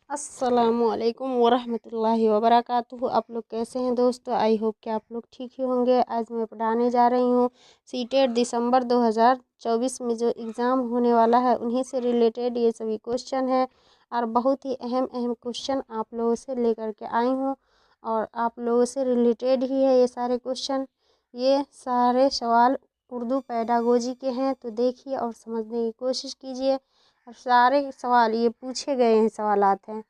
अस्सलामुअलैकुम वरहमतुल्लाहि वबरकातुहू। आप लोग कैसे हैं दोस्तों? आई होप कि आप लोग ठीक ही होंगे। आज मैं पढ़ाने जा रही हूँ सीटेट दिसंबर 2024 में जो एग्ज़ाम होने वाला है उन्हीं से रिलेटेड ये सभी क्वेश्चन है और बहुत ही अहम अहम क्वेश्चन आप लोगों से लेकर के आई हूँ और आप लोगों से रिलेटेड ही है ये सारे क्वेश्चन। ये सारे सवाल उर्दू पेडागोजी के हैं, तो देखिए और समझने की कोशिश कीजिए। और सारे सवाल ये पूछे गए हैं, सवालात हैं,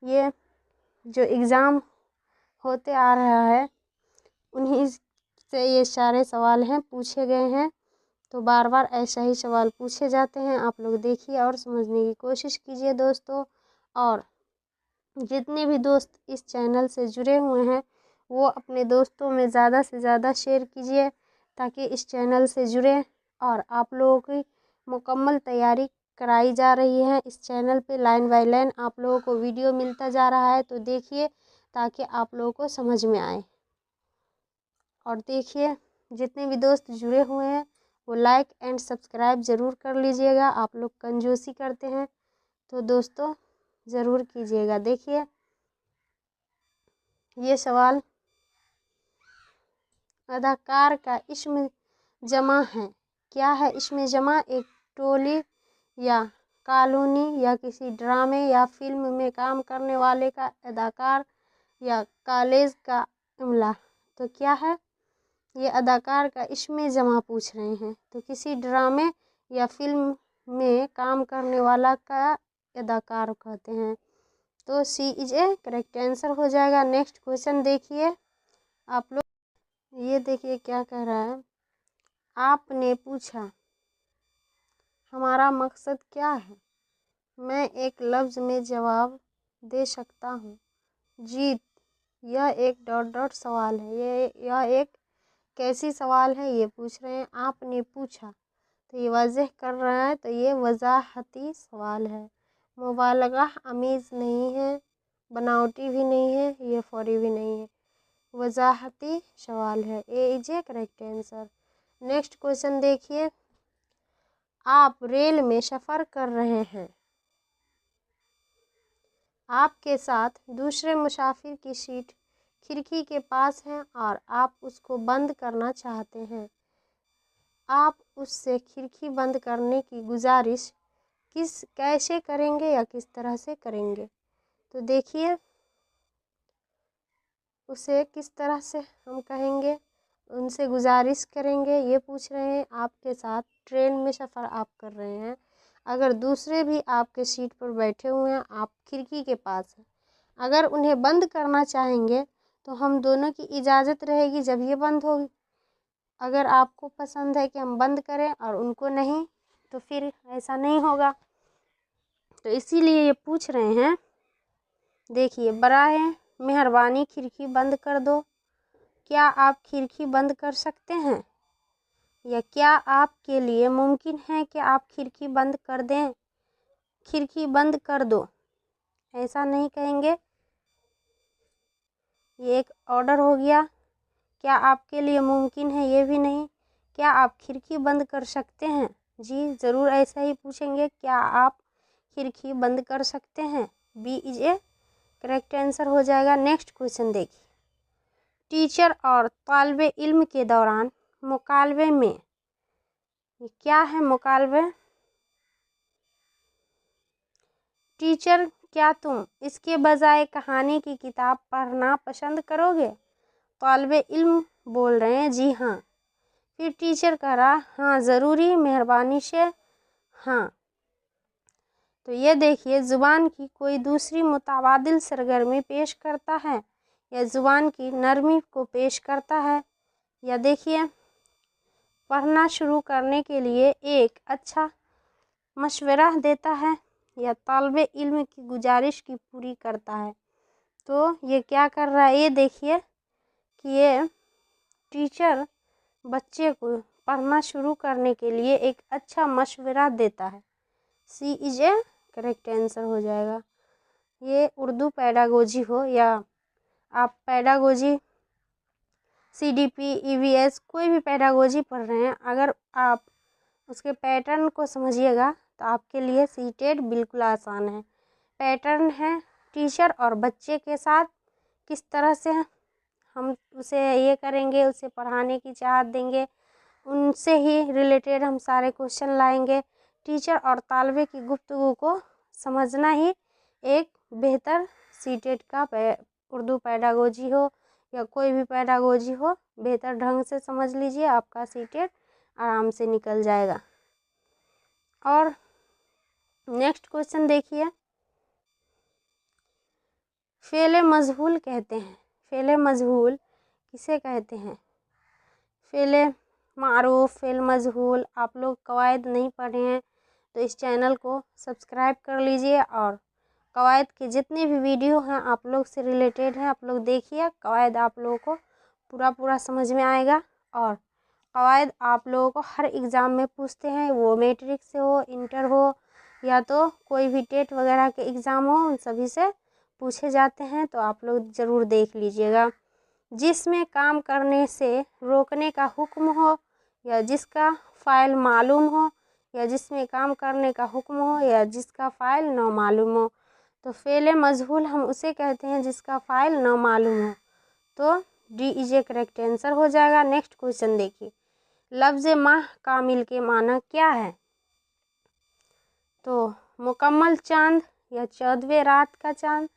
ये जो एग्ज़ाम होते आ रहा है उन्हीं से ये सारे सवाल हैं, पूछे गए हैं। तो बार बार ऐसा ही सवाल पूछे जाते हैं। आप लोग देखिए और समझने की कोशिश कीजिए दोस्तों। और जितने भी दोस्त इस चैनल से जुड़े हुए हैं वो अपने दोस्तों में ज़्यादा से ज़्यादा शेयर कीजिए ताकि इस चैनल से जुड़ें। और आप लोगों की मुकम्मल तैयारी कराई जा रही है इस चैनल पे, लाइन बाय लाइन आप लोगों को वीडियो मिलता जा रहा है, तो देखिए ताकि आप लोगों को समझ में आए। और देखिए जितने भी दोस्त जुड़े हुए हैं वो लाइक एंड सब्सक्राइब ज़रूर कर लीजिएगा। आप लोग कंजूसी करते हैं तो दोस्तों ज़रूर कीजिएगा। देखिए ये सवाल, अदाकार का इस्म जमा है, क्या है इस्म जमा? एक टोली या कॉलोनी या किसी ड्रामे या फिल्म में काम करने वाले का अदाकार या कॉलेज का अमला। तो क्या है ये? अदाकार का इस्म जमा पूछ रहे हैं, तो किसी ड्रामे या फिल्म में काम करने वाला का अदाकार कहते हैं। तो सी इज ए करेक्ट आंसर हो जाएगा। नेक्स्ट क्वेश्चन देखिए आप लोग, ये देखिए क्या कह रहा है। आपने पूछा हमारा मकसद क्या है? मैं एक लफ्ज़ में जवाब दे सकता हूँ। जीत, यह एक डॉट डॉट सवाल है। यह एक कैसी सवाल है ये पूछ रहे हैं। आपने पूछा तो ये वाज़ेह कर रहा है, तो ये वजाहती सवाल है। मुबालगा अमीज़ नहीं है, बनावटी भी नहीं है, ये फौरी भी नहीं है, वजाहती सवाल है। A is a correct answer. Next question देखिए। आप रेल में सफ़र कर रहे हैं, आपके साथ दूसरे मुसाफिर की सीट खिड़की के पास है और आप उसको बंद करना चाहते हैं। आप उससे खिड़की बंद करने की गुजारिश कैसे करेंगे या किस तरह से करेंगे? तो देखिए उसे किस तरह से हम कहेंगे, उनसे गुजारिश करेंगे, ये पूछ रहे हैं। आपके साथ ट्रेन में सफ़र आप कर रहे हैं, अगर दूसरे भी आपके सीट पर बैठे हुए हैं, आप खिड़की के पास हैं, अगर उन्हें बंद करना चाहेंगे तो हम दोनों की इजाज़त रहेगी जब ये बंद होगी। अगर आपको पसंद है कि हम बंद करें और उनको नहीं, तो फिर ऐसा नहीं होगा। तो इसीलिए ये पूछ रहे हैं। देखिए, बराए मेहरबानी खिड़की बंद कर दो। क्या आप खिड़की बंद कर सकते हैं? या क्या आपके लिए मुमकिन है कि आप खिड़की बंद कर दें? खिड़की बंद कर दो ऐसा नहीं कहेंगे, ये एक ऑर्डर हो गया। क्या आपके लिए मुमकिन है, ये भी नहीं। क्या आप खिड़की बंद कर सकते हैं? जी ज़रूर ऐसा ही पूछेंगे, क्या आप खिड़की बंद कर सकते हैं? B is a correct answer हो जाएगा। नेक्स्ट क्वेश्चन देखिए। टीचर और तालिबे इल्म के दौरान मुकालबे में, क्या है मुकालबे? टीचर, क्या तुम इसके बजाय कहानी की किताब पढ़ना पसंद करोगे? तालिबे इल्म बोल रहे हैं जी हाँ। फिर टीचर कह रहा हाँ ज़रूरी, मेहरबानी से हाँ। तो ये देखिए, ज़ुबान की कोई दूसरी मुतबादिल सरगर्मी पेश करता है या ज़ुबान की नरमी को पेश करता है, या देखिए पढ़ना शुरू करने के लिए एक अच्छा मशवरा देता है, या तालिबे इल्म की गुजारिश की पूरी करता है। तो ये क्या कर रहा है? ये देखिए कि ये टीचर बच्चे को पढ़ना शुरू करने के लिए एक अच्छा मशवरा देता है। सी इज ए करेक्ट आंसर हो जाएगा। ये उर्दू पेडागोजी हो या आप पेडागोजी CDP EVS कोई भी पेडागोजी पढ़ रहे हैं, अगर आप उसके पैटर्न को समझिएगा तो आपके लिए सीटेट बिल्कुल आसान है। पैटर्न है टीचर और बच्चे के साथ किस तरह से हम उसे ये करेंगे, उसे पढ़ाने की चाहत देंगे, उनसे ही रिलेटेड हम सारे क्वेश्चन लाएंगे। टीचर और तालबे की गुफ्तगू को समझना ही एक बेहतर सीटेट का उर्दू पैडागोजी हो या कोई भी पैडागोजी हो, बेहतर ढंग से समझ लीजिए, आपका सीटेट आराम से निकल जाएगा। और नेक्स्ट क्वेश्चन देखिए, फ़ेल मजहूल कहते हैं। फ़ेल मजहूल किसे कहते हैं? फ़ेल मारूफ, फ़ेल मजहूल। आप लोग कवायद नहीं पढ़े हैं तो इस चैनल को सब्सक्राइब कर लीजिए और कवायद के जितने भी वीडियो हैं आप लोग से रिलेटेड हैं, आप लोग देखिए। कवायद आप लोगों को पूरा समझ में आएगा और कवायद आप लोगों को हर एग्ज़ाम में पूछते हैं, वो मैट्रिक से हो, इंटर हो या तो कोई भी टेट वगैरह के एग्ज़ाम हो, उन सभी से पूछे जाते हैं, तो आप लोग ज़रूर देख लीजिएगा। जिसमें काम करने से रोकने का हुक्म हो या जिसका फ़ाइल मालूम हो या जिसमें काम करने का हुक्म हो या जिसका फ़ाइल न मालूम हो, तो फ़ेल मजहूल हम उसे कहते हैं जिसका फ़ाइल न मालूम हो। तो D is a correct answer हो जाएगा। नेक्स्ट क्वेश्चन देखिए, लफ्ज़ माह कामिल के माना क्या है? तो मुकम्मल चाँद या 14वें रात का चाँद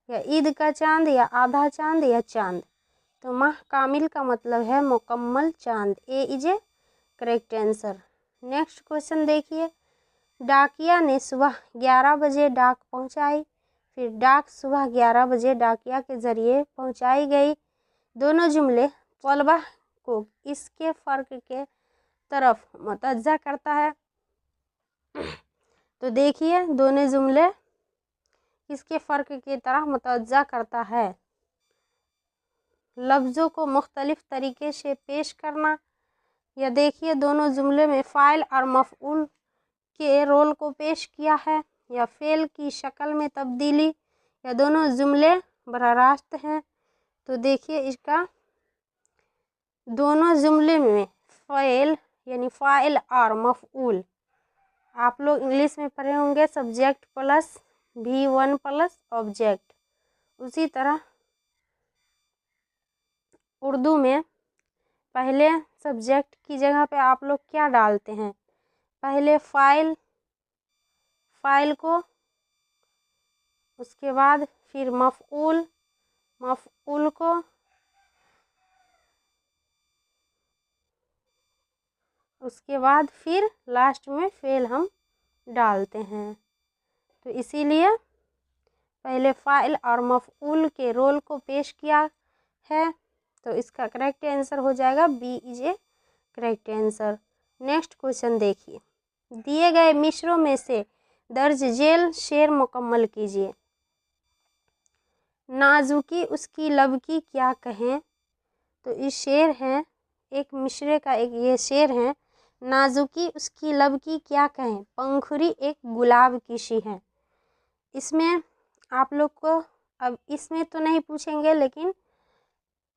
या ईद का चाँद या आधा चाँद या चाँद। तो माह कामिल का मतलब है मुकम्मल चाँद। A is a correct answer. Next question देखिए, डाकिया ने सुबह 11 बजे डाक पहुंचाई, फिर डाक सुबह 11 बजे डाकिया के ज़रिए पहुंचाई गई। दोनों जुमले तलबा को इसके फ़र्क के तरफ मुतवज्जा करता है। तो देखिए, दोनों जुमले किसके फ़र्क की तरह मुतवज्जा करता है? लफ्ज़ों को मुख्तलिफ़ तरीके से पेश करना, या देखिए दोनों जुमले में फ़ाइल और मफ़ऊल के रोल को पेश किया है, या फ़ेल की शक्ल में तब्दीली, या दोनों जुमले बराह रास्त हैं। तो देखिए इसका दोनों जुमले में फ़ेल यानी फ़ाइल और मफ़ऊल, आप लोग इंग्लिश में पढ़े होंगे subject plus V1 plus object, उसी तरह उर्दू में पहले सब्जेक्ट की जगह पे आप लोग क्या डालते हैं? पहले फ़ाइल को, उसके बाद फिर मफ़ऊल को, उसके बाद फिर लास्ट में फ़ेल हम डालते हैं। तो इसीलिए पहले फ़ाइल और मफ़ऊल के रोल को पेश किया है, तो इसका करेक्ट आंसर हो जाएगा B is a correct answer. Next question देखिए, दिए गए मिसरों में से दर्ज झेल शेर मुकम्मल कीजिए। नाजुकी उसकी लब की क्या कहें? तो इस शेर है, एक मिसरे का एक ये शेर है, नाजुकी उसकी लब की क्या कहें, पंखुड़ी एक गुलाब की सी है। इसमें आप लोग को अब इसमें तो नहीं पूछेंगे, लेकिन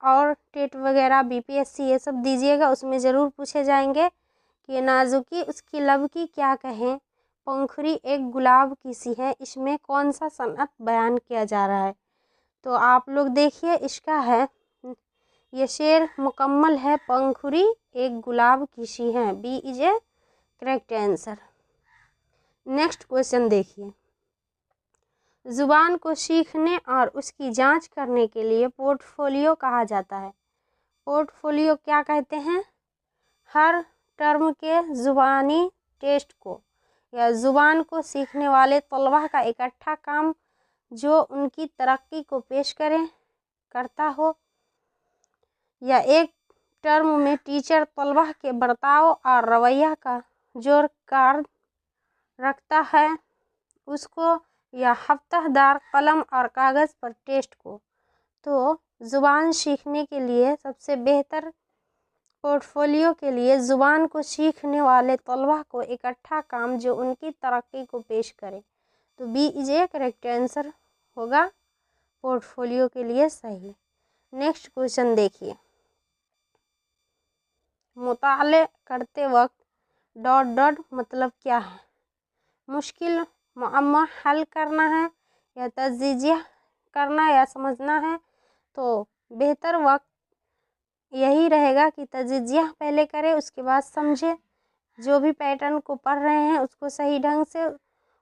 और टेट वगैरह BPSC ये सब दीजिएगा, उसमें ज़रूर पूछे जाएंगे कि नाजुकी उसकी लब की क्या कहें, पंखुड़ी एक गुलाब की सी है, इसमें कौन सा सनअत बयान किया जा रहा है? तो आप लोग देखिए, इसका है ये शेर मुकम्मल है, पंखुड़ी एक गुलाब की सी है। B is a correct answer. Next question देखिए, ज़ुबान को सीखने और उसकी जांच करने के लिए पोर्टफोलियो कहा जाता है। पोर्टफोलियो क्या कहते हैं? हर टर्म के ज़ुबानी टेस्ट को या ज़ुबान को सीखने वाले तलबा का इकट्ठा काम जो उनकी तरक्की को पेश करता हो, या एक टर्म में टीचर तलबा के बर्ताव और रवैया का जो कार रखता है उसको, या हफ्तादार कलम और कागज़ पर टेस्ट को। तो ज़ुबान सीखने के लिए सबसे बेहतर पोर्टफोलियो के लिए ज़ुबान को सीखने वाले तलबा को इकट्ठा काम जो उनकी तरक्की को पेश करे। तो B is a correct answer होगा पोर्टफोलियो के लिए सही। नेक्स्ट क्वेश्चन देखिए, मुताले करते वक्त ... मतलब क्या है? मुश्किल मुअम्मा हल करना है, या तजीज़िया करना या समझना है तो बेहतर वक्त यही रहेगा कि तजिज़िया पहले करें, उसके बाद समझे। जो भी पैटर्न को पढ़ रहे हैं उसको सही ढंग से,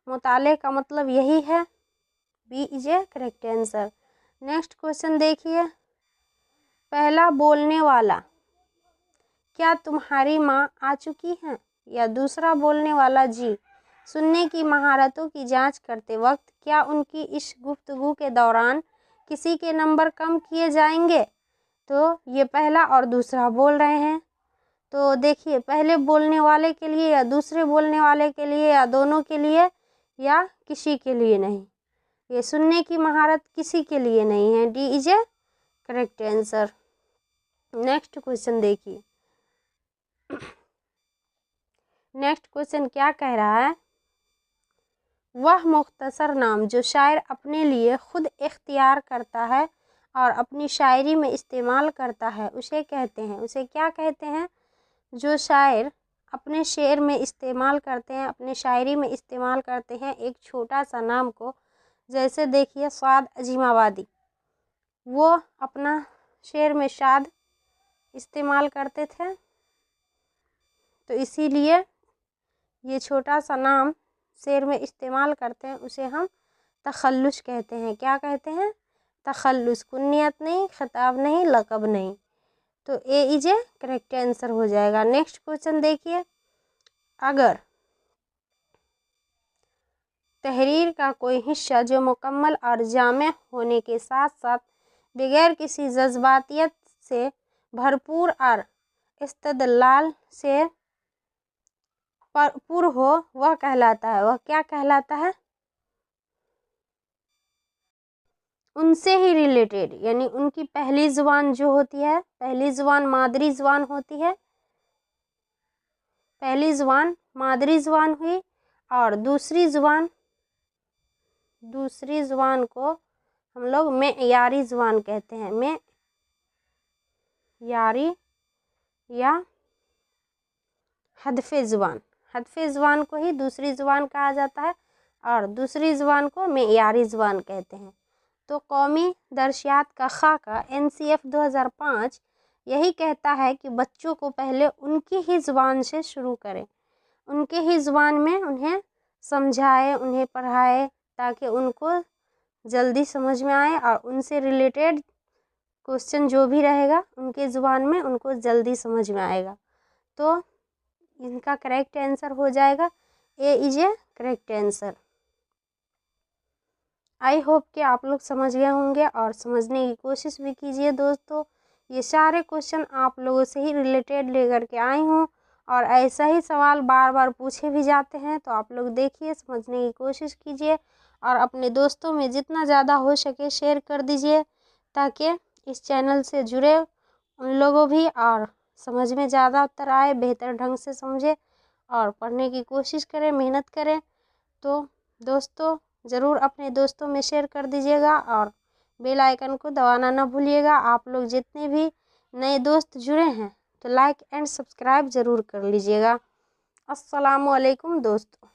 मुताले का मतलब यही है। B is a correct answer. Next question देखिए। पहला बोलने वाला, क्या तुम्हारी माँ आ चुकी हैं? या दूसरा बोलने वाला, जी। सुनने की महारतों की जांच करते वक्त क्या उनकी इस गुफ्तगू के दौरान किसी के नंबर कम किए जाएंगे? तो ये पहला और दूसरा बोल रहे हैं। तो देखिए, पहले बोलने वाले के लिए या दूसरे बोलने वाले के लिए या दोनों के लिए या किसी के लिए नहीं। ये सुनने की महारत किसी के लिए नहीं है। D is a correct answer. Next question देखिए। नेक्स्ट क्वेश्चन क्या कह रहा है? वह मुख्तसर नाम जो शायर अपने लिए खुद इख्तियार करता है और अपनी शायरी में इस्तेमाल करता है उसे कहते हैं, उसे क्या कहते हैं? जो शायर अपने शेर में इस्तेमाल करते हैं, अपने शायरी में इस्तेमाल करते हैं एक छोटा सा नाम को, जैसे देखिए साद अजीमाबादी, वो अपना शेर में शाद इस्तेमाल करते थे, तो इसीलिए ये छोटा सा नाम शेर में इस्तेमाल करते हैं उसे हम तखल्लुस कहते हैं। क्या कहते हैं? तखल्लुस। कुन्नियत नहीं, खिताब नहीं, लक़ब नहीं। तो ए इज ए करेक्ट आंसर हो जाएगा। नेक्स्ट क्वेश्चन देखिए। अगर तहरीर का कोई हिस्सा जो मुकम्मल और जामे होने के साथ साथ बगैर किसी जज्बातियत से भरपूर और इस्तदलाल से भरपूर हो, वह कहलाता है, वह क्या कहलाता है? उनसे ही रिलेटेड, यानी उनकी पहली ज़ुबान जो होती है, पहली ज़ुबान मादरी ज़ुबान होती है, पहली ज़ुबान मादरी ज़ुबान हुई और दूसरी ज़ुबान को हम लोग मेयारी ज़ुबान कहते हैं। मेयारी या हदफ़े ज़ुबान, हदफ़े ज़ुबान को ही दूसरी ज़ुबान कहा जाता है और दूसरी ज़ुबान को मेयारी ज़ुबान कहते हैं। तो कौमी दर्शियात का खाका NCF 2005 यही कहता है कि बच्चों को पहले उनकी ही ज़ुबान से शुरू करें, उनके ही ज़ुबान में उन्हें समझाए, उन्हें पढ़ाए, ताकि उनको जल्दी समझ में आए और उनसे रिलेटेड क्वेश्चन जो भी रहेगा उनके ज़ुबान में उनको जल्दी समझ में आएगा। तो इनका करेक्ट आंसर हो जाएगा A is a correct answer. I hope कि आप लोग समझ गए होंगे और समझने की कोशिश भी कीजिए दोस्तों। ये सारे क्वेश्चन आप लोगों से ही रिलेटेड लेकर के आई हूँ और ऐसा ही सवाल बार बार पूछे भी जाते हैं, तो आप लोग देखिए, समझने की कोशिश कीजिए और अपने दोस्तों में जितना ज़्यादा हो सके शेयर कर दीजिए, ताकि इस चैनल से जुड़े उन लोगों भी और समझ में ज़्यादा उत्तर आए, बेहतर ढंग से समझे और पढ़ने की कोशिश करें, मेहनत करें। तो दोस्तों ज़रूर अपने दोस्तों में शेयर कर दीजिएगा और बेल आइकन को दबाना ना भूलिएगा। आप लोग जितने भी नए दोस्त जुड़े हैं तो लाइक एंड सब्सक्राइब ज़रूर कर लीजिएगा। अस्सलामुअलैकुम दोस्तों।